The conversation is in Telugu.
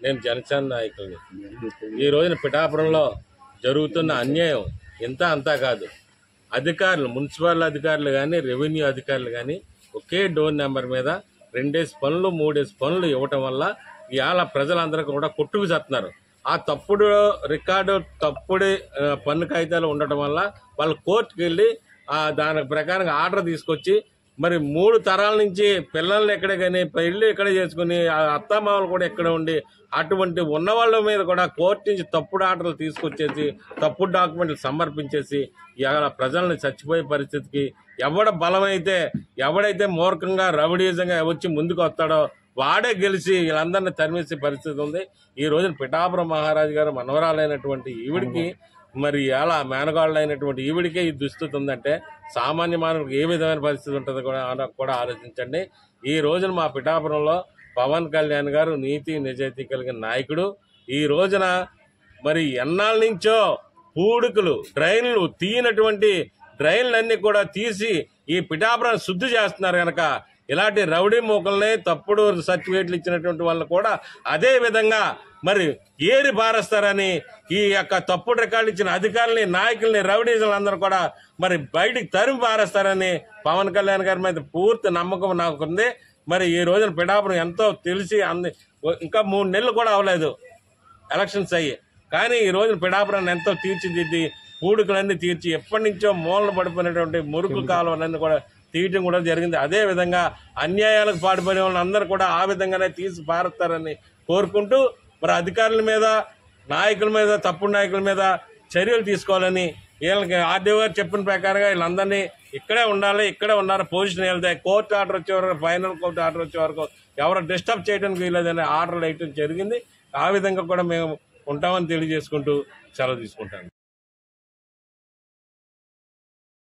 నేను జనసేన నాయకుల్ని. ఈ రోజున పిఠాపురంలో జరుగుతున్న అన్యాయం ఇంత అంతా కాదు. అధికారులు, మున్సిపల్ అధికారులు కానీ, రెవెన్యూ అధికారులు కానీ ఒకే డోర్ నెంబర్ మీద 2 పనులు 3 పనులు ఇవ్వటం వల్ల ఇవాళ ప్రజలందరూ కూడా కొట్టుకు చేస్తున్నారు. ఆ తప్పుడు రికార్డు, తప్పుడు పన్ను కాగితాలు ఉండటం వల్ల వాళ్ళు కోర్టుకు వెళ్ళి దాని ప్రకారంగా ఆర్డర్ తీసుకొచ్చి మరి 3 తరాల నుంచి పిల్లల్ని ఎక్కడే కానీ పెళ్లి ఎక్కడే చేసుకుని అత్తామామలు కూడా ఎక్కడ ఉండి అటువంటి ఉన్న వాళ్ళ మీద కూడా కోర్టు నుంచి తప్పుడు ఆర్డర్లు తీసుకొచ్చేసి తప్పుడు డాక్యుమెంట్లు సమర్పించేసి ఇవాళ ప్రజల్ని చచ్చిపోయే పరిస్థితికి ఎవడైతే మూర్ఖంగా రౌడీజంగా వచ్చి ముందుకు వస్తాడో వాడే గెలిచి వీళ్ళందరినీ తరిమేసే పరిస్థితి ఉంది. ఈ రోజున పిఠాపురం మహారాజు గారు మనవరాలైనటువంటి ఈవిడికి మరి ఇలా మేనగాళ్ళైనటువంటి ఈవిడికే ఈ దుస్థితి ఉందంటే సామాన్య మానవుడికి ఏ విధమైన పరిస్థితి ఉంటుందో కూడా ఆలోచించండి. ఈ రోజున మా పిఠాపురంలో పవన్ కళ్యాణ్ గారు నీతి నిజాయితీ కలిగిన నాయకుడు. ఈ రోజున మరి ఎన్నాళ్ళ నుంచో పూడికలు డ్రైన్లు తీయనటువంటి డ్రైన్లన్నీ కూడా తీసి ఈ పిఠాపురం శుద్ధి చేస్తున్నారు కనుక ఇలాంటి రౌడీ మూకల్ని, తప్పుడు సర్టిఫికేట్లు ఇచ్చినటువంటి వాళ్ళు కూడా అదే విధంగా మరి ఏరి పారేస్తారని ఈ యొక్క తప్పుడు రికార్డు ఇచ్చిన అధికారులని, నాయకుల్ని, రౌడీజులందరూ కూడా మరి బయటికి తరిమి పారేస్తారని పవన్ కళ్యాణ్ గారి మీద పూర్తి నమ్మకం నాకుంది. మరి ఈ రోజున పిఠాపురం ఎంతో తెలిసి ఇంకా 3 నెలలు కూడా అవ్వలేదు ఎలక్షన్స్ అయ్యి, కానీ ఈ రోజున పిఠాపురాన్ని ఎంతో తీర్చిదిద్ది పూడికలన్నీ తీర్చి ఎప్పటి నుంచో మూలన పడిపోయినటువంటి మురుకు కాలువలన్నీ కూడా తీయటం కూడా జరిగింది. అదే విధంగా అన్యాయాలకు పాటుపడే వాళ్ళందరూ కూడా ఆ విధంగానే తీసి పారుతారని కోరుకుంటూ మరి అధికారుల మీద, నాయకుల మీద, తప్పుడు నాయకుల మీద చర్యలు తీసుకోవాలని వీళ్ళకి ఆర్డీఓ గారు చెప్పిన ప్రకారంగా వీళ్ళందరినీ ఇక్కడే ఉండాలి, పొజిషన్ వెళ్తే కోర్టు ఆర్డర్ వచ్చే వరకు, ఫైనల్ కోర్టు ఆర్డర్ వచ్చే వరకు ఎవరు డిస్టర్బ్ చేయడానికి వీలేదని ఆర్డర్లు వేయటం జరిగింది. ఆ విధంగా కూడా మేము ఉంటామని తెలియజేసుకుంటూ సెలవు తీసుకుంటాను.